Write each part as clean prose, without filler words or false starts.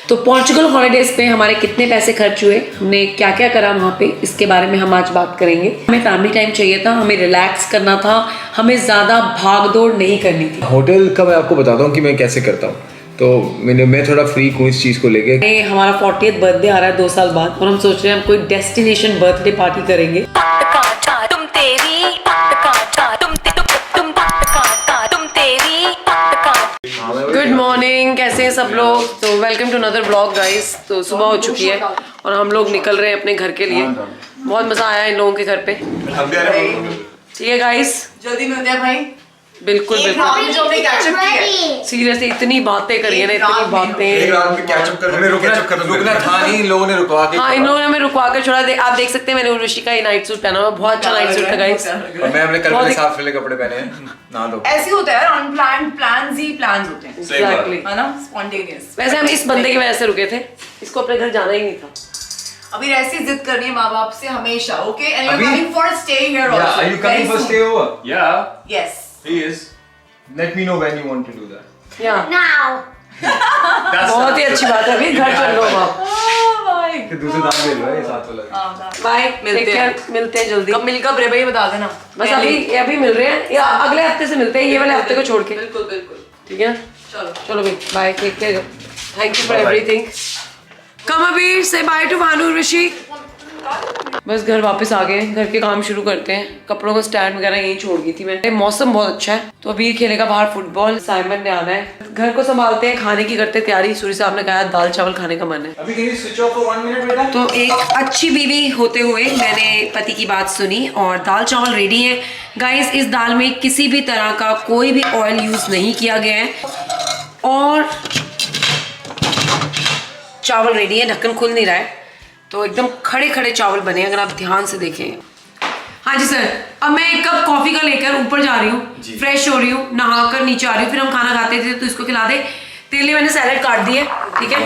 तो Portugal holidays पे हमारे कितने पैसे खर्च हुए, हमने क्या क्या करा वहाँ पे, इसके बारे में हम आज बात करेंगे। हमें फैमिली टाइम चाहिए था, हमें रिलैक्स करना था, हमें ज़्यादा भाग दौड़ नहीं करनी थी। होटल का मैं आपको बताता हूँ कि मैं कैसे करता हूँ। तो मैं थोड़ा फ्री हूँ इस चीज़ को लेके। हमारा 40th बर्थडे आ रहा है 2 साल बाद और हम सोच रहे हैं हम कोई डेस्टिनेशन बर्थडे पार्टी करेंगे। गुड मॉर्निंग, कैसे हैं सब लोग। तो welcome to another blog guys. तो सुबह हो चुकी है और हम लोग निकल रहे हैं अपने घर के लिए। बहुत मजा आया इन लोगों के घर पे। ठीक है गाइस, जल्दी मिलते हैं भाई। बिल्कुल बिल्कुल। जो हमने कैचअप किया है, सीरियसली इतनी बातें करी है ना, इतनी बातें। रुकना था नहीं, इन लोगों ने रुकवा के। हाँ, इन लोगों ने हमें रुकवा कर छोड़ा। आप देख सकते हैं मैंने उर्वशी का नाइट सूट पहना हुआ, बहुत अच्छा नाइट सूट था गाइस। और मैं अपने कल वाले साफ वाले कपड़े पहने हैं। ना दो ऐसे होता है यार, अनप्लान्ड प्लान्स ही प्लान्स होते हैं। Exactly। है ना, स्पॉन्टेनियस। वैसे हम इस बंदे की वजह से रुके थे, इसको अपने घर जाना ही नहीं था। अभी ऐसी जिद करनी है माँ बाप से हमेशा। Okay, and you are coming for stay here also. Are you coming for stay over? Yeah, yes. he is. Let me know when you want to do that. या बहुत ही अच्छी बात है। अभी घर चल लो आप। भाई कि दूसरे दाम ले लो ये साथ वाला। बाय, मिलते हैं जल्दी। कब मिलकर ब्रे भाई बता देना। बस अभी मिल रहे हैं या अगले हफ्ते से मिलते हैं, ये वाले हफ्ते को छोड़ के। बिल्कुल बिल्कुल। ठीक है, चलो भाई bye, take care, thank you for everything. Come Abir, से बाय टू भानु ऋषि। बस घर वापस आ गए, घर के काम शुरू करते हैं। कपड़ों को स्टैंड वगैरह यहीं छोड़ गई थी मैं। मौसम बहुत अच्छा है तो अबीर खेलेगा बाहर फुटबॉल। साइमन ने आना है। घर को संभालते हैं, खाने की करते तैयारी। सूर्य साहब ने कहा दाल चावल खाने का मन है। अभी कहीं स्विच ऑफ फॉर 1 मिनट बेटा। तो एक अच्छी बीवी होते हुए मैंने पति की बात सुनी और दाल चावल रेडी है गाइस। इस दाल में किसी भी तरह का कोई भी ऑयल यूज नहीं किया गया है और चावल रेडी है। ढक्कन खुल नहीं रहा है तो एकदम खड़े खड़े चावल बने, अगर आप ध्यान से देखें। हाँ जी सर, अब मैं एक कप कॉफी का लेकर ऊपर जा रही हूँ, फ्रेश हो रही हूँ, नहा कर नीचे आ रही हूँ। फिर हम खाना खाते थे तो इसको खिला दे। तेरे लिए मैंने सैलेड काट दी है, ठीक है।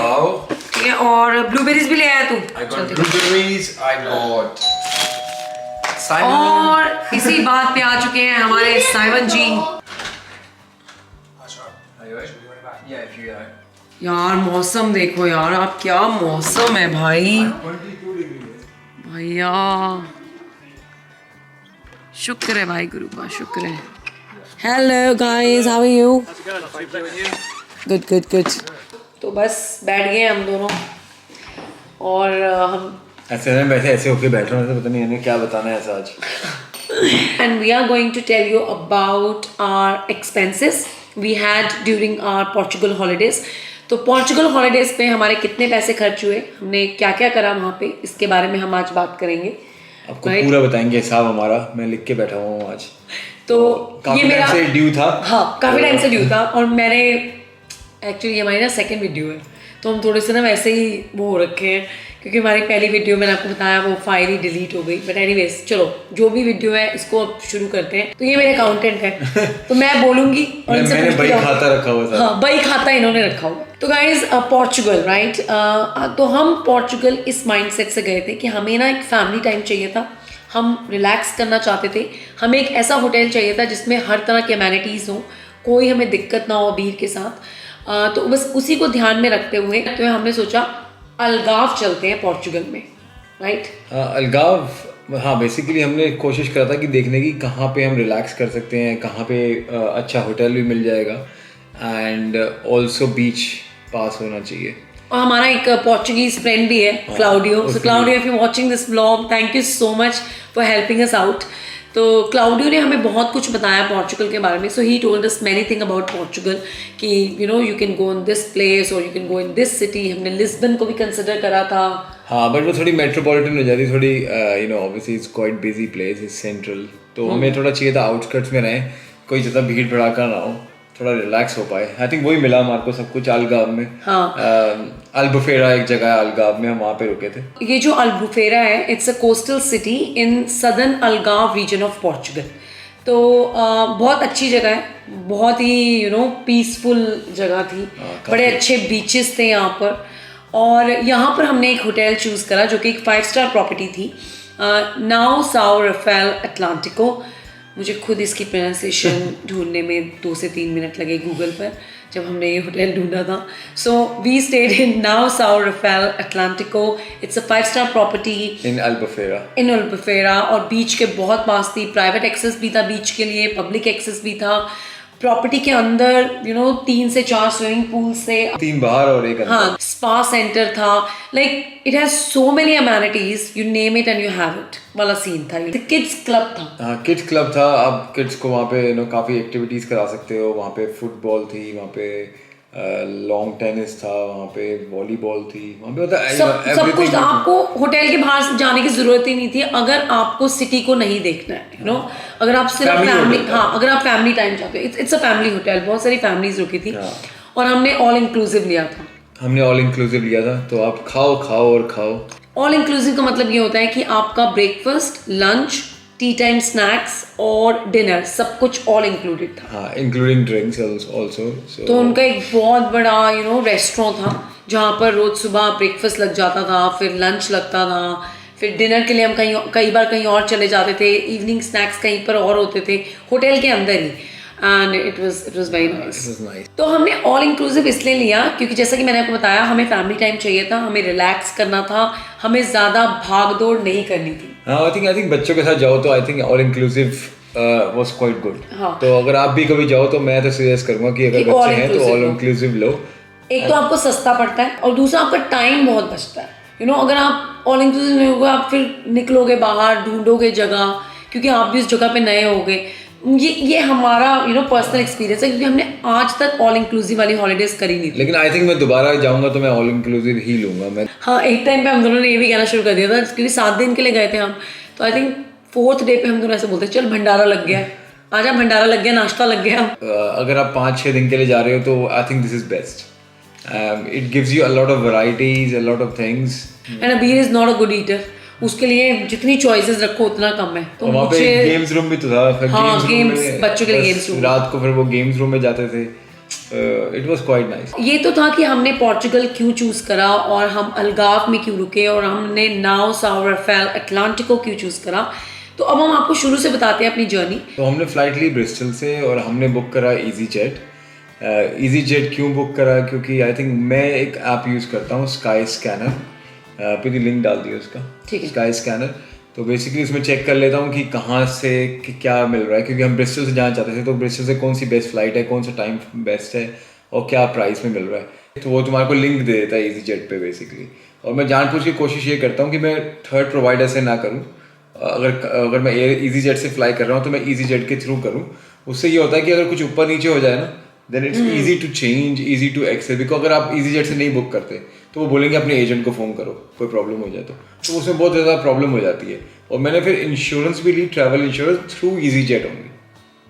ठीक है, और ब्लूबेरीज भी ले आया तू। और इसी बात पे आ चुके हैं हमारे साइमन जी। यार मौसम देखो यार, आप क्या मौसम है भाई। भैया शुक्र है भाई, गुरु का शुक्र है। Hello guys, how are you? Good good good. तो बस बैठ गए हम दोनों और हम ऐसे होके बैठ रहा हूँ, पता नहीं इन्हें क्या बताना है ऐसा आज। and we are going to tell you about our expenses we had during our Portugal holidays। तो पोर्चुगल हॉलीडेज पे हमारे कितने पैसे खर्च हुए, हमने क्या क्या करा वहाँ पे, इसके बारे में हम आज बात करेंगे। आपको पूरा बताएंगे हिसाब हमारा। मैं लिख के बैठा हुआ हूँ आज। तो काफी ये मेरा टाइम से ड्यू था। हाँ, काफ़ी टाइम से ड्यू था और मैंने एक्चुअली ये हमारी ना सेकेंड वीडियो है तो हम थोड़े से ना वैसे ही वो हो रखे हैं क्योंकि हमारी पहली वीडियो मैंने आपको बताया वो फाइल ही डिलीट हो गई। बट एनीवेज चलो, जो भी वीडियो है इसको अब शुरू करते हैं। तो ये मेरे अकाउंटेंट है तो मैं बोलूंगी और इनसे मैंने बही खाता रखा हुआ था। हाँ, बही खाता इन्होंने रखा हुआ। तो गाइज पोर्चुगल राइट, तो हम पोर्चुगल इस माइंडसेट से गए थे कि हमें ना एक फैमिली टाइम चाहिए था, हम रिलैक्स करना चाहते थे। हमें एक ऐसा होटल चाहिए था जिसमें हर तरह की अमेनिटीज़ हों, कोई हमें दिक्कत ना हो अबीर के साथ। तो बस उसी को ध्यान में रखते हुए तो हमने सोचा अलगाव चलते हैं पोर्चुगल में, राइट। अलगाव, हाँ बेसिकली हमने कोशिश करा था कि देखने की कहाँ पे हम रिलैक्स कर सकते हैं, कहाँ पे अच्छा होटल भी मिल जाएगा एंड ऑल्सो बीच पास होना चाहिए। और हमारा एक पोर्चुगीज फ्रेंड भी है, Claudio. So Claudio, if you watching this vlog, thank you so much for helping us out. तो क्लाउडियो ने हमें बहुत कुछ बताया पोर्चुगल के बारे में। So he told us many thing about Portugal कि you know you can go in this place और you can go in this city. हमने लिस्बन को भी कंसिडर करा था। हाँ बट वो थोड़ी मेट्रोपॉलिटन हो जाती, थोड़ी you know obviously it's quite busy place, is central. तो हमें थोड़ा चाहिए था आउटस्कर्ट्स में रहें, कोई ज़्यादा भीड़ भड़ाका ना हो, थोड़ा रिलैक्स हो पाए। आई थिंक वही मिला हमारे को सब कुछ अलगाव में। हाँ, अल्बुफेरा एक जगह है अलगाव में, हम वहाँ पे रुके थे। ये जो अल्बुफेरा है, it's a coastal city in southern अलगाव रीजन ऑफ पोर्चुगल। तो बहुत अच्छी जगह है, बहुत ही यू नो पीसफुल जगह थी। बड़े अच्छे बीचेस थे यहाँ पर और यहाँ पर हमने एक होटल चूज़ करा जो कि एक 5 स्टार प्रॉपर्टी थी, नाउ साओ राफेल अटलांटिको। मुझे खुद इसकी प्रोनाउंसिएशन ढूंढने में 2 से 3 मिनट लगे गूगल पर। जब हमने ये होटल ढूंढा था. So we stayed in Nassau Rafael Atlantico. It's a 5-star property In Albufeira. in Albufeira और बीच के बहुत पास थी. प्राइवेट एक्सेस भी था बीच के लिए, पब्लिक एक्सेस भी था. प्रॉपर्टी के अंदर 3 से 4 स्विमिंग पूल से 3 बाहर और एक अंदर. हाँ, स्पा सेंटर था. Like it has so many amenities, you name it and you have it वाला सीन था. ये किड्स क्लब था. हाँ, किड्स क्लब था. आप किड्स को वहाँ पे काफ़ी एक्टिविटीज़ करा सकते हो. वहाँ पे फुटबॉल थी, वहाँ पे लॉन्ग टेनिस था, वहाँ पे वॉलीबॉल थी, वहाँ पे सब कुछ. आपको होटल के बाहर जाने की जरूरत ही नहीं थी अगर आपको सिटी को नहीं देखना है. अगर आप सिर्फ फैमिली, हाँ, अगर आप फैमिली टाइम चाहते हो. It's a family hotel. बहुत सारी फैमिलीज रुकी थी और हमने ऑल इंक्लूसिव लिया था. तो आप खाओ और खाओ. ऑल इंक्लूसिव का मतलब ये होता है कि आपका breakfast, lunch, T time snacks और डिनर सब कुछ ऑल इंक्लूडेड था. हाँ, इंक्लूडिंग ड्रिंक्स ऑल्सो. तो उनका एक बहुत बड़ा रेस्टोरेंट था जहाँ पर रोज सुबह ब्रेकफास्ट लग जाता था, फिर लंच लगता था, फिर डिनर के लिए हम कई बार कहीं और चले जाते थे. इवनिंग स्नैक्स कहीं पर और होते थे होटल के अंदर ही. And it was very nice. तो हमने ऑल इंक्लूसिव इसलिए लिया क्योंकि जैसा कि मैंने आपको बताया, हमें फैमिली टाइम चाहिए था, हमें रिलैक्स करना था, हमें ज़्यादा भाग दौड़ नहीं करनी थी. हाँ, आई थिंक बच्चों के साथ जाओ तो I think all inclusive was quite good. तो अगर आप भी कभी जाओ तो मैं तो सजेस्ट करूँगा कि अगर बच्चे हैं तो ऑल इंक्लूसिव लो. एक तो आपको सस्ता पड़ता है और दूसरा आपका टाइम बहुत बचता है. अगर आप ऑल इंक्लूसिव नहीं होगा, आप फिर निकलोगे बाहर, ढूंढोगे जगह, क्योंकि आप भी उस जगह पे नए होगे. ये हमारा पर्सनल एक्सपीरियंस है क्योंकि हमने आज तक ऑल इंक्लूसिव वाली हॉलीडेज करी नहीं थी. लेकिन आई थिंक मैं दोबारा जाऊंगा तो मैं ऑल इंक्लूसिव ही लूंगा. मैं हाँ, एक टाइम पे हम दोनों ने ये भी कहना शुरू कर दिया था क्योंकि 7 दिन के लिए गए थे हम. तो आई थिंक 4th डे पे हम दोनों ऐसे बोलते चल भंडारा लग गया, आजा भंडारा लग गया, नाश्ता लग गया. अगर आप 5-6 दिन के लिए जा रहे हो तो I think this is best. It gives you a lot of varieties, a lot of things. And Abir is not a good eater. उसके लिए जितनी चॉइसेस रखो उतना कम है. तो वहाँ पे गेम्स रूम भी तो था. हाँ, गेम्स, बच्चों के लिए गेम्स रूम. रात को फिर वो गेम्स रूम में जाते थे. It was quite nice. ये तो था कि हमने पोर्चुगल क्यों चूज करा और हम अलगाव में क्यों रुके और हमने नाउसाउ राफेल अटलांटिको क्यों चूज करा. तो अब हम आपको शुरू से बताते हैं अपनी जर्नी. तो हमने फ्लाइट ली ब्रिस्टल से और हमने बुक करा ईजी जेट. ईजी जेट क्यों बुक करा? क्योंकि आई थिंक मैं एक ऐप यूज़ करता हूँ, स्काई स्कैनर. पे लिंक डाल दिया उसका, स्काई स्कैनर. तो बेसिकली उसमें चेक कर लेता हूँ कि कहाँ से क्या मिल रहा है, क्योंकि हम ब्रिस्टल से जाना चाहते थे. तो ब्रिस्टल से कौन सी बेस्ट फ्लाइट है, कौन सा टाइम बेस्ट है और क्या प्राइस में मिल रहा है. तो वो तुम्हारे को लिंक दे देता है ईजी जेट पे बेसिकली. और मैं जानबूझ के कोशिश ये करता हूँ कि मैं थर्ड प्रोवाइडर से ना करूँ. अगर मैं ईजी जेट से फ्लाई कर रहा हूँ तो मैं ईजी जेट के थ्रू करूँ. उससे ये होता है कि अगर कुछ ऊपर नीचे हो जाए ना, then it's easy to change, easy to excel. Because अगर आप ईजी जेट से नहीं बुक करते तो वो बोलेंगे अपने एजेंट को फ़ोन करो, कोई प्रॉब्लम हो जाए तो उसमें बहुत ज़्यादा प्रॉब्लम हो जाती है. और मैंने फिर इंश्योरेंस भी ली, travel insurance through easyJet only.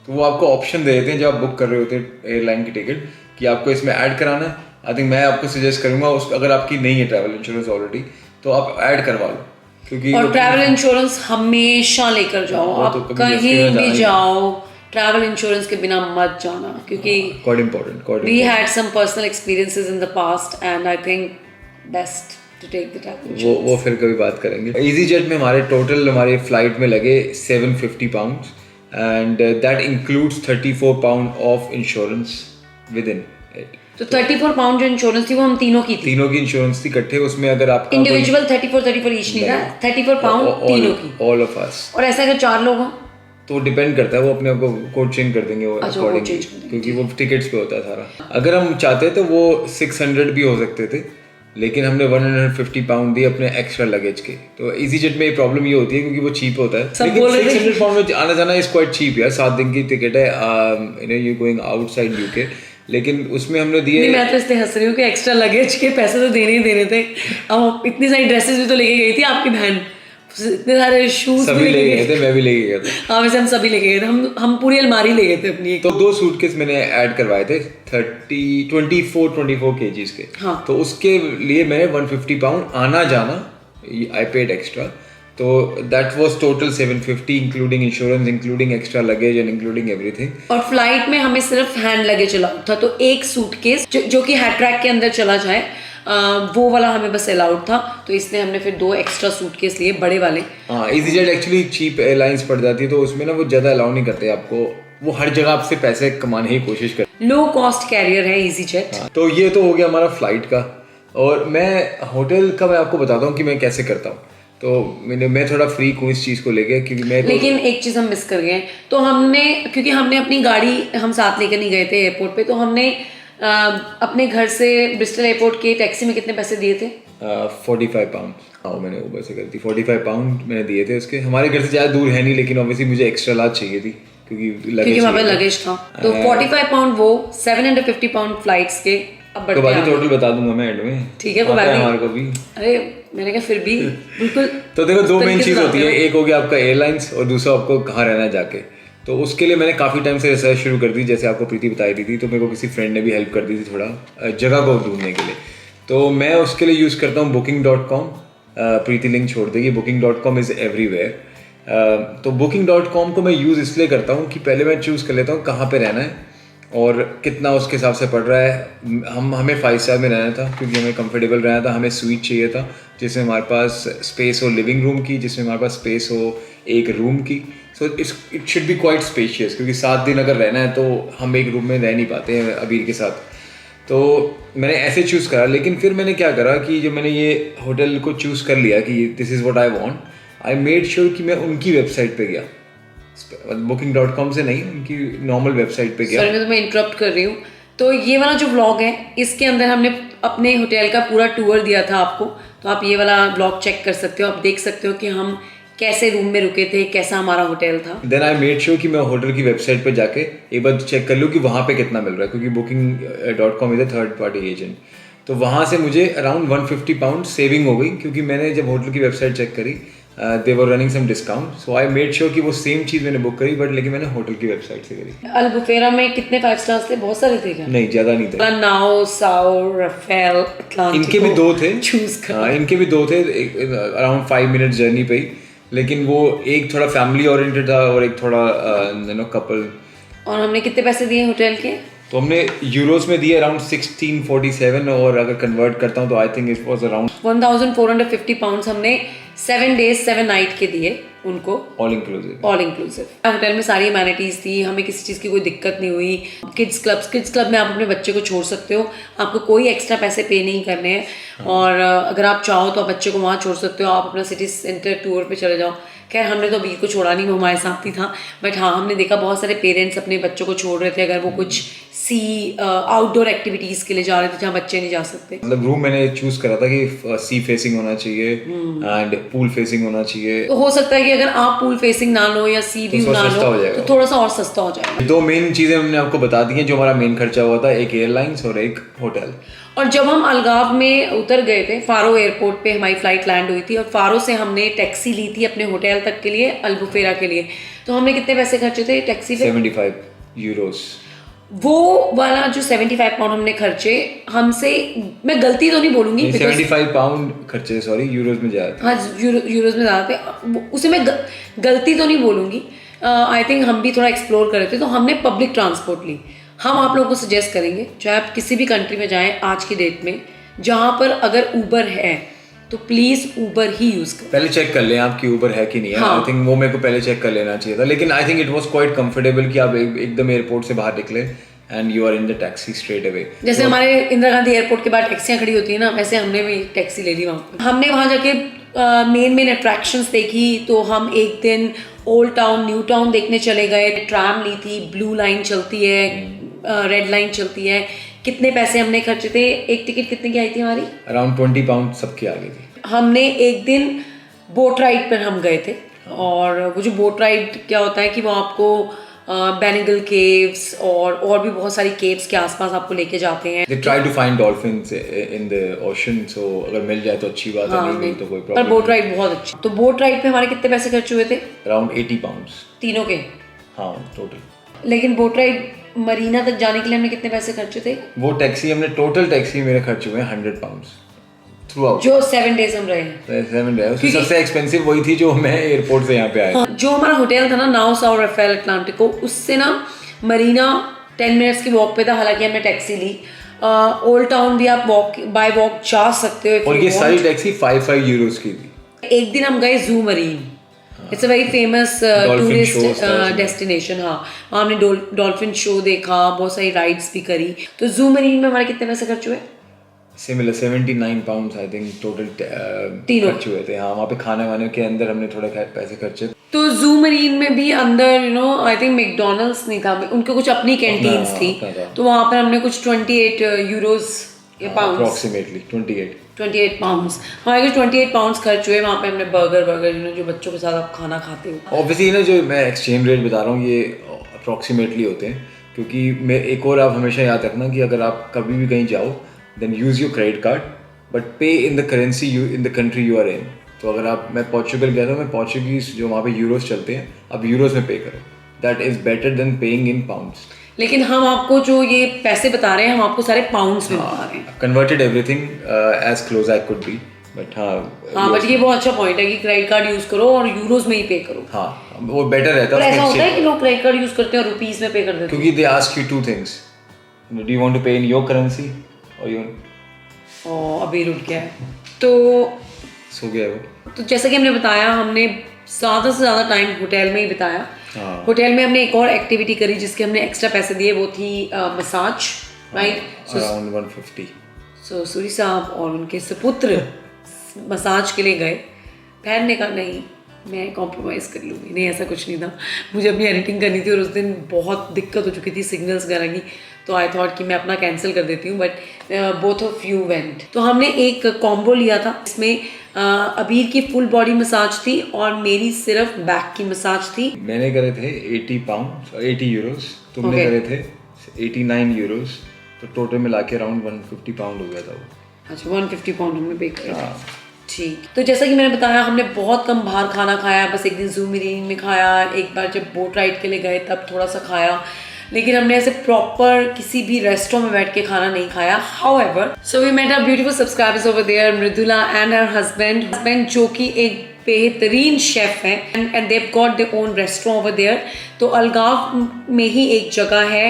तो वो आपको ऑप्शन दे देते हैं जब आप बुक कर रहे होते हैं एयरलाइन की टिकट कि आपको इसमें ऐड कराना है. आई थिंक मैं आपको सजेस्ट करूँगा अगर आपकी नहीं है ट्रैवल इंश्योरेंस ऑलरेडी तो आप ऐड करवा लो. क्योंकि और ट्रैवल इंश्योरेंस हमेशा लेकर जाओ. आप कहीं भी जाओ, ट्रैवल इंश्योरेंस के बिना मत जाना क्योंकि quite important. We had some personal experiences in the past and I think best to take the travel insurance. वो फिर कभी बात करेंगे. ईजी जेट में हमारे फ्लाइट में लगे £750 and that includes £34 of insurance with in it. तो £34 जो इंश्योरेंस थी वो हम तीनों की इंश्योरेंस थी इकट्ठे. उसमें अगर आपका इंडिविजुअल 34 ईच नहीं था, £34 तीनों की, ऑल ऑफ अस. और ऐसा अगर 4 लोग हों तो डिपेंड करता है, वो अपने आप को कोड चेंज कर देंगे वो अकॉर्डिंगली, क्योंकि वो टिकट्स पे होता है सारा. अगर हम चाहते तो वो 600 भी हो सकते थे, लेकिन हमने £150 दिए अपने एक्स्ट्रा लगेज के. तो ईजी जेट में प्रॉब्लम ये होती है क्योंकि वो चीप होता है. लेकिन £600 में आना जाना इज क्वाइट चीप यार. 7 दिन की टिकट है, यू गोइंग आउटसाइड यूके. लेकिन उसमें हमने दिए. मैं तो इसलिए हंस रही हूँ कि एक्स्ट्रा लगेज के पैसे तो देने ही देने थे. अब इतनी सारी ड्रेसेस भी तो लेके गई थी आपकी बहन, इतने सारे शूज सभी ले गए थे, मैं भी लेके गया था. हाँ, वैसे हम सभी लेके गए थे. हम पूरी अलमारी ले गए थे अपनी. तो 2 सूटकेस मैंने ऐड करवाए थे 24 kgs के. हाँ. तो उसके लिए मैंने £150 आना जाना आई पेड एक्स्ट्रा. तो that was total 750 including insurance, including extra luggage and including everything. और फ्लाइट में हमें सिर्फ हैंड लगेज अलाउड था. तो एक सूटकेस जो कि हैंड ट्रैक के अंदर चला जाए वो वाला हमें बस अलाउड था. तो इसलिए हमने फिर 2 एक्स्ट्रा सूटकेस लिए, बड़े वाले. हाँ, easyJet actually cheap airlines पड़ जाती है तो उसमें ना वो ज़्यादा अलाउ नहीं करते आपको वो हर जगह आपसे पैसे कमाने की कोशिश कर। लो कॉस्ट कैरियर है इजी जेट। तो ये तो हो गया हमारा फ्लाइट का। और मैं होटल का मैं आपको बताता हूँ कि मैं कैसे करता हूँ। तो मैं थोड़ा फ्रीक हूँ इस चीज़ को लेके, क्योंकि मैं लेकिन एक चीज़ हम मिस कर गए। तो हमने, क्योंकि हमने अपनी गाड़ी हम साथ लेकर नहीं गए थे एयरपोर्ट पे, तो हमने अपने घर से ब्रिस्टल एयरपोर्ट के टैक्सी में कितने पैसे दिए थे? 45 पाउंड। हाँ मैंने ऊबर से कर दी, 45 पाउंड मैंने दिए थे उसके। हमारे घर से ज़्यादा दूर है नहीं, लेकिन ऑब्वियसली मुझे एक्स्ट्रा लार्ज चाहिए थी क्योंकि वहाँ पे लगेज था। तो 45 पाउंड वो 750 पाउंड फ्लाइट्स के। अब तो बाकी टोटल बता दूंगा मैं एंड में। ठीक है, कोई बात नहीं। हमारे को भी अरे मैंने कहा फिर भी बिल्कुल। तो देखो दो मेन चीज़ होती है, एक हो गया आपका एयरलाइंस और दूसरा आपको कहाँ रहना है जाके। तो उसके लिए मैंने काफ़ी टाइम से रिसर्च शुरू कर दी, जैसे आपको प्रीति बताई थी। तो मेरे को किसी फ्रेंड ने भी हेल्प कर दी थी थोड़ा जगह को ढूंढने के लिए। तो मैं उसके लिए यूज़ करता हूँ booking.com। प्रीति लिंक छोड़ देगी। booking.com is everywhere. तो booking.com को मैं यूज़ इसलिए करता हूँ कि पहले मैं चूज़ कर लेता हूँ कहाँ पे रहना है और कितना उसके हिसाब से पड़ रहा है। हमें 5 स्टार में रहना था क्योंकि हमें कंफर्टेबल रहना था। हमें स्वीट चाहिए था जिसमें हमारे पास स्पेस हो लिविंग रूम की, जिसमें हमारे पास स्पेस हो एक रूम की। So it should be quite spacious, क्योंकि 7 दिन अगर रहना है तो हम एक रूम में रह नहीं पाते हैं अबीर के साथ। तो मैंने ऐसे चूज़ करा। लेकिन फिर मैंने क्या करा कि जब मैंने ये होटल को चूज़ कर लिया कि this is what I want, I made sure कि मैं उनकी वेबसाइट पे गया, booking.com से नहीं, उनकी नॉर्मल वेबसाइट पे गया। सॉरी मैं तुम्हें इंटरप्ट कर रही हूँ। तो ये वाला जो व्लॉग है इसके अंदर हमने अपने होटल का पूरा टूर दिया था आपको। तो आप ये वाला व्लॉग चेक कर सकते हो, आप देख सकते हो कि हम कैसे रूम में रुके थे, कैसा हमारा होटल था। देन आई मेड श्योर कि मैं होटल की वेबसाइट पे जाके एक बार चेक कर लूँ कि वहाँ पे कितना मिल रहा है, क्योंकि booking.com is a third party agent. तो वहाँ से मुझे अराउंड 150 पाउंड सेविंग हो गई, क्योंकि मैंने जब होटल की वेबसाइट चेक करी they were running some discount. So I made sure कि वो सेम चीज़ मैंने बुक करी, बट लेकिन मैंने होटल की वेबसाइट से करी। अल्बुफेरा में कितने 5 स्टार्स थे? बहुत सारे थे क्या? नहीं ज़्यादा नहीं थे। नाउ, साउ, राफेल, अटलांटिको, इनके भी 2 थे। चूज कर। हाँ इनके भी 2 थे, अराउंड 5 मिनट जर्नी पे ही। लेकिन वो एक थोड़ा फैमिली ओरिएंटेड था और एक थोड़ा कपल। और हमने कितने पैसे दिए होटल के? तो हमने यूरोस में दिए अराउंड 1647, और अगर कन्वर्ट करता हूँ तो I think it was around 1450 pounds हमने 7 days 7 night के दिए उनको, all inclusive. All inclusive. Hotel में सारी अमेनिटीज थी, हमें किसी चीज़ की कोई दिक्कत नहीं हुई। किड्स क्लब में आप अपने बच्चे को छोड़ सकते हो, आपको कोई एक्स्ट्रा पैसे पे नहीं करने हैं। और अगर आप चाहो तो आप बच्चे को वहाँ छोड़ सकते हो, आप अपना सिटी सेंटर टूर पे चले जाओ। खैर हमने तो अभी को छोड़ा नहीं, वो हमारे साथ ही था। बट हाँ हमने देखा बहुत सारे पेरेंट्स अपने बच्चों को छोड़ रहे थे अगर वो कुछ आउटडोर एक्टिविटीज़ के लिए जा रहे थे जहाँ बच्चे नहीं जा सकते। मतलब रूम मैंने चूज करा था कि सी फेसिंग होना चाहिए एंड पूल फेसिंग होना चाहिए। तो हो सकता है कि अगर आप पूल फेसिंग ना लो या सी व्यू ना लो तो थोड़ा सा और सस्ता हो जाएगा। 2 मेन चीज़ें हमने आपको बता दी हैं जो हमारा मेन खर्चा हुआ था, एक एयरलाइंस और एक होटल। और जब हम अलगाव में उतर गए थे, फारो एयरपोर्ट पे हमारी फ्लाइट लैंड हुई थी और फारो से हमने टैक्सी ली थी अपने होटल तक के लिए, अल्बुफेरा के लिए। तो हमने कितने पैसे खर्चे थे टैक्सी पे? 75 यूरोस। वो वाला जो 75 पाउंड हमने खर्चे, हमसे, मैं गलती तो नहीं बोलूंगी, 75 पाउंड खर्चे, सॉरी यूरोस में ज्यादा थे। हाँ यूरोज में ज़्यादा थे, उसे मैं गलती तो नहीं बोलूंगी। आई थिंक हम भी थोड़ा एक्सप्लोर कर रहे थे, तो हमने पब्लिक ट्रांसपोर्ट ली। हम आप लोगों को सजेस्ट करेंगे चाहे आप किसी भी कंट्री में जाएं आज की डेट में, जहाँ पर अगर ऊबर है तो प्लीज़ ऊबर ही यूज़ करें। पहले चेक कर लें आपकी ऊबर है कि नहीं है। हाँ। आई थिंक वो मेरे को पहले चेक कर लेना चाहिए था। लेकिन I think it was quite comfortable कि आप एकदम एयरपोर्ट से बाहर निकले and you are in the taxi straight away. जैसे हमारे इंदिरा गांधी एयरपोर्ट के बाद टैक्सियाँ खड़ी होती है ना, वैसे हमने भी टैक्सी ले ली वहाँ पर। हमने वहाँ जाके मेन अट्रैक्शंस देखी। तो हम एक दिन ओल्ड टाउन, न्यू टाउन देखने चले गए, ट्राम ली थी, ब्लू लाइन चलती है, रेड लाइन चलती है। कितने पैसे हमने खर्चे थे? एक टिकट कितने की आई थी हमारी? अराउंड 20 पाउंड सबकी आ गई थी। हमने एक दिन बोट राइड पर हम गए थे, और वो जो बोट राइड क्या होता है कि वो आपको बेनेगल केव्स और भी बहुत सारी केव्स के आसपास आपको लेके जाते हैं। They try to find dolphins in the ocean, so अगर मिल जाए तो अच्छी बात है, नहीं मिली तो कोई पर प्रॉब्लम। बोट राइड बहुत अच्छी। तो बोट राइड पे हमारे कितने पैसे खर्च हुए थे? अराउंड 80 पाउंड्स तीनों के। हाँ टोटल। लेकिन बोट राइड मरीना तक जाने के लिए हमने कितने पैसे खर्चे थे? वो टैक्सी हमने टोटल टैक्सी मेरे खर्च हुए 100 पाउंड्स थ्रू आउट। जो 7 days हम रहे। 7 रहे उसमें सबसे एक्सपेंसिव वही थी जो मैं एयरपोर्ट से यहाँ पे आया। हाँ, जो हमारा होटल था ना नाउ साउ राफेल अटलांटिको, उससे ना मरीना 10 मिनट्स की वॉक पे था। हालांकि हमने टैक्सी ली। ओल्ड टाउन भी आप बाय वॉक जा सकते हो। और ये सारी टैक्सी 5 यूरोस की थी। एक दिन हम गए जू marine, it's a very famous Dolphin shows tourist था उसमें। डेस्टिनेशन। हाँ, वहाँ हमने डॉल्फिन शो देखा, बहुत सारी राइड्स भी करी। तो जू मरीन में हमारे कितने पैसे खर्च हुए? Similar 79 pounds I think total तीनों। खर्च हुए थे। हाँ, वहाँ पे खाने वाने के अंदर हमने थोड़े पैसे खर्चे। तो जू मरीन में भी अंदर आई थिंक मैकडोनल्ड्स नहीं था, उनके कुछ अपनी कैंटीन्स थी। अपना था। तो वहाँ पर हमने कुछ 28 यूरोज या पाउंड्स, अप्रोक्सीमेटली 28। 28 पाउंड्स, हमारे कुछ 28 पाउंड्स खर्च हुए। वहाँ पे हमने बर्गर जो बच्चों के साथ आप खाना खाते हो। ऑब्वियसली ना, जो मैं एक्सचेंज रेट बता रहा हूँ ये अप्रोक्सीमेटली होते हैं, क्योंकि मैं एक और आप हमेशा याद रखना कि अगर आप कभी भी कहीं जाओ then use your credit card but pay in the currency in the country you are in. तो अगर मैं पोर्चुगल गया था, मैं पोर्चुगीज जो वहाँ पे यूरोस चलते हैं, आप यूरोस में पे करो, that is better than paying in pounds. लेकिन हम आपको जो ये पैसे बता रहे हैं, हम आपको सारे पाउंड्स में बता रहे हैं। Converted everything as close I could be, but हाँ, बट ये बहुत अच्छा पॉइंट है कि क्रेडिट कार्ड यूज करो और यूरोज में ही पे करो। हाँ, वो बेटर रहता और है। ऐसा होता है कि लोग क्रेडिट कार्ड यूज करते हैं और रुपीस में पे कर देते हैं। क्योंकि they ask you two things, do you want to pay in your currency और योर। अभी रुक गया है। तो सो गया वो। तो जैसा कि हमने बताया, हमने ज़्यादा से ज़्यादा टाइम होटल में ही बिताया। हाँ। होटल में हमने एक और एक्टिविटी करी जिसके हमने एक्स्ट्रा पैसे दिए, वो थी मसाज, राइट। अराउंड 150। सो सूरी साहब और उनके सुपुत्र मसाज के लिए गए। बहन ने कहा नहीं, मैं कॉम्प्रोमाइज़ कर लूँगी। नहीं, ऐसा कुछ नहीं था, मुझे अपनी एडिटिंग करनी थी और उस दिन बहुत दिक्कत हो चुकी थी सिग्नल्स वगैरह की। तो आई थॉट कि मैं अपना कैंसिल कर देती हूँ, but both of you went. तो हमने एक कॉम्बो लिया था, इसमें अबीर की फुल बॉडी मसाज थी और मेरी सिर्फ बैक की मसाज थी। मैंने करे थे 80 पाउंड 80 यूरोस, तुमने Okay. करे थे 89 यूरोस, तो टोटल मिला के अराउंड 150 पाउंड हो गया था वो। अच्छा, 150 पाउंड हमने पे किया। हाँ। ठीक। तो जैसा कि मैंने बताया, हमने बहुत कम बाहर खाना खाया। बस एक दिन जू मरीन में खाया, एक बार जब बोट राइड के लिए गए तब थोड़ा सा खाया, लेकिन हमने ऐसे प्रॉपर किसी भी रेस्टोरेंट में बैठ के खाना नहीं खाया। However, so we met our beautiful subscribers over there, Mridula and her husband जो कि एक बेहतरीन शेफ है, and they've got their own restaurant over there. तो अलगाव में ही एक जगह है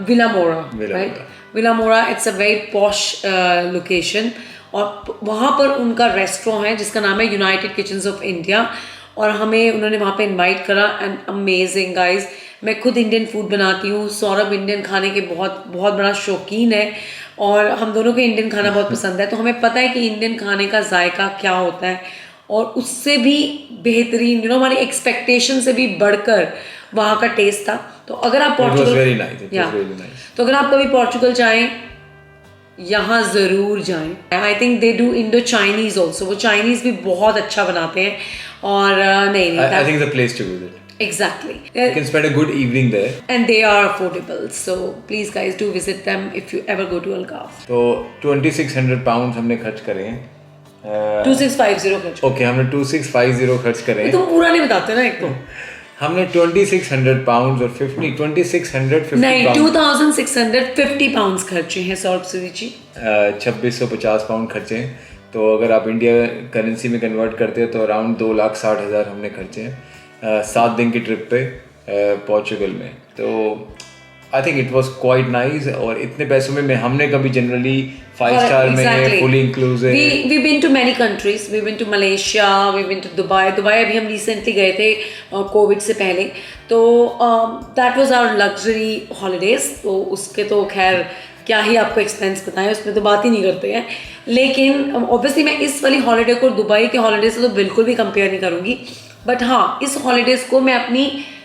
Vilamoura, right. Vilamoura, it's a very posh location, और वहाँ पर उनका रेस्टोरेंट है जिसका नाम है यूनाइटेड किचन्स ऑफ इंडिया, और हमें उन्होंने वहाँ पे इनवाइट करा। एंड अमेजिंग गाइज, मैं खुद इंडियन फूड बनाती हूँ, सौरभ इंडियन खाने के बहुत बहुत बड़ा शौकीन है, और हम दोनों को इंडियन खाना बहुत पसंद है। तो हमें पता है कि इंडियन खाने का जायका क्या होता है, और उससे भी बेहतरीन हमारी एक्सपेक्टेशन से भी बढ़कर वहाँ का टेस्ट था। तो अगर आप पोर्चुगल, तो अगर आप कभी पोर्चुगल जाएं, यहाँ ज़रूर जाएं। I think they do Indo Chinese also, वो चाइनीज़ भी बहुत अच्छा बनाते हैं। और नहीं, I think it's a place to visit. exactly, You can spend a good evening there. and they are affordable, so please guys do visit them if you ever go to Algarve. तो 2600 pound हमने खर्च करे हैं। 2650 खर्च। Okay, हमने 2650 खर्च करे हैं। तुम पूरा नहीं बताते ना, एक तो हमने 2600 पाउंड और 2650 नहीं, पाउंड 2650 पाउंड्स खर्चे हैं सौरभ सूरी जी। 2650 पाउंड खर्चे हैं। तो अगर आप इंडिया करेंसी में कन्वर्ट करते हैं तो अराउंड 2,60,000 हमने खर्चे हैं 7 दिन की ट्रिप पे पोर्चुगल में। तो I think it was quite nice, और इतने पैसों में हमने कभी जनरली 5 स्टार में fully inclusive. We been to many countries, we been to Malaysia, we been to Dubai अभी हम रिसेंटली गए थे कोविड से पहले। तो that was our luxury holidays. तो उसके तो खैर क्या ही आपको एक्सपेंस बताएं, उसमें तो बात ही नहीं करते हैं। लेकिन ऑब्वियसली मैं इस वाली हॉलीडे को दुबई के हॉलीडे से तो बिल्कुल भी कंपेयर नहीं करूँगी, बट हाँ, इस हॉलीडेज़ को मैं अपनी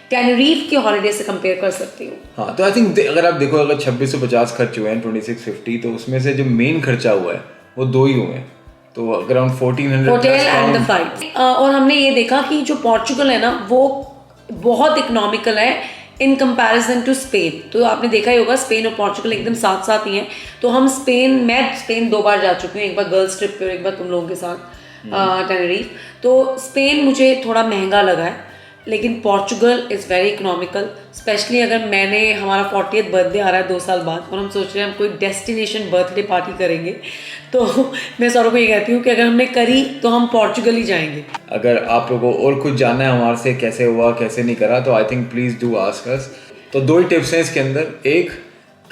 टेनरीफ के हॉलीडे से कंपेयर कर सकती हूँ। हाँ, तो आई थिंक अगर आप देखो, अगर 2650 खर्च हुए हैं 2650, तो उसमें से जो मेन खर्चा हुआ है वो 2 ही हुए हैं, तो around 1400 hotel and the flight. और हमने ये देखा कि जो पोर्चुगल है ना, वो बहुत इकोनॉमिकल है इन कंपैरिजन टू स्पेन। तो आपने देखा ही होगा, स्पेन और पोर्चुगल एकदम साथ साथ ही हैं। तो मैं स्पेन 2 बार जा चुकी हूँ, एक बार गर्ल्स ट्रिप पे और एक बार तुम लोगों के साथ टेनरीफ। तो स्पेन मुझे थोड़ा महंगा लगा है, लेकिन Portugal is very economical. Specially अगर हमारा 40th बर्थडे आ रहा है 2 साल बाद, और हम सोच रहे हैं हम कोई डेस्टिनेशन बर्थडे पार्टी करेंगे, तो मैं सौरभ को ये कहती हूँ कि अगर हमने करी तो हम पोर्चुगल ही जाएंगे। अगर आप लोगों को और कुछ जानना है हमारे से, कैसे हुआ कैसे नहीं करा, तो I think please do ask us. तो 2 ही टिप्स हैं इसके अंदर। एक,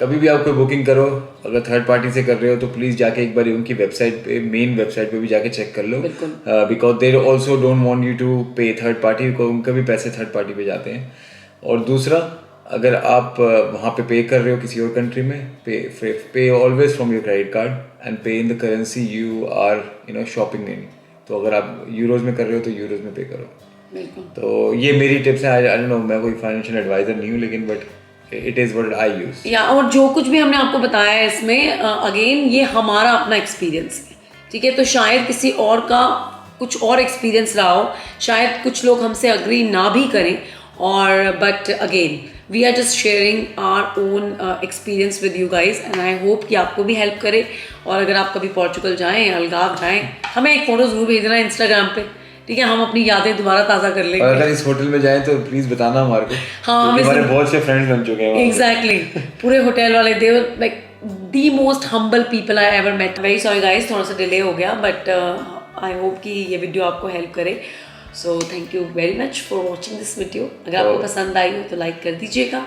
कभी भी आप कोई बुकिंग करो, अगर थर्ड पार्टी से कर रहे हो तो प्लीज़ जाके एक बार उनकी वेबसाइट पे, मेन वेबसाइट पे भी जाके चेक कर लो, because they also don't want you to pay third party को, उनके भी पैसे थर्ड पार्टी पे जाते हैं। और दूसरा, अगर आप वहाँ पे कर रहे हो किसी और कंट्री में, pay always from your credit card and pay in the currency you are shopping in. तो अगर आप यूरोज में कर रहे हो तो यूरोज में पे करो। बिल्कुल। तो ये मेरी टिप्स हैं। आई डोंट नो, मैं कोई फाइनेंशियल एडवाइजर नहीं हूँ, लेकिन but it is what I use. या और जो कुछ भी हमने आपको बताया है इसमें, अगेन ये हमारा अपना एक्सपीरियंस है, ठीक है। तो शायद किसी और का कुछ और एक्सपीरियंस रहा हो, शायद कुछ लोग हमसे अग्री ना भी करें, और but again we are just sharing our own experience with you guys, and I hope कि आपको भी हेल्प करे। और अगर आप कभी पोर्चुगल जाएं, अलगाव जाएं, हमें एक फ़ोटो ज़रूर भेजना है इंस्टाग्राम पे, ठीक है। हम अपनी यादें दोबारा ताज़ा कर लेंगे। और अगर इस होटल में जाएं तो प्लीज बताना हमारे को। हाँ, हमारे बहुत से फ्रेंड्स बन चुके हैं। एग्जैक्टली पूरे होटल वाले, they were like the most humble people I ever met. Very sorry guys, थोड़ा सा डिले हो गया, बट आई होप कि ये वीडियो आपको हेल्प करे। So thank you very much for watching this video. अगर आपको पसंद आई हो तो लाइक कर दीजिएगा,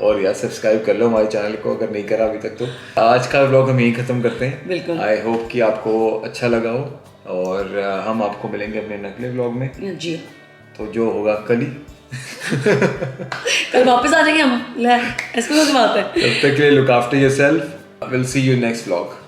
और यार सब्सक्राइब कर लो हमारे चैनल को अगर नहीं करा अभी तक। तो आज का व्लॉग हम यहीं खत्म करते हैं। बिल्कुल। आई होप कि आपको अच्छा लगा हो, और हम आपको मिलेंगे अपने अगले व्लॉग में। जी तो जो होगा कल ही कल वापस आ जाएंगे हम, ऐसी कौन सी बात है। तब तक के लिए look after yourself. Will see you next vlog.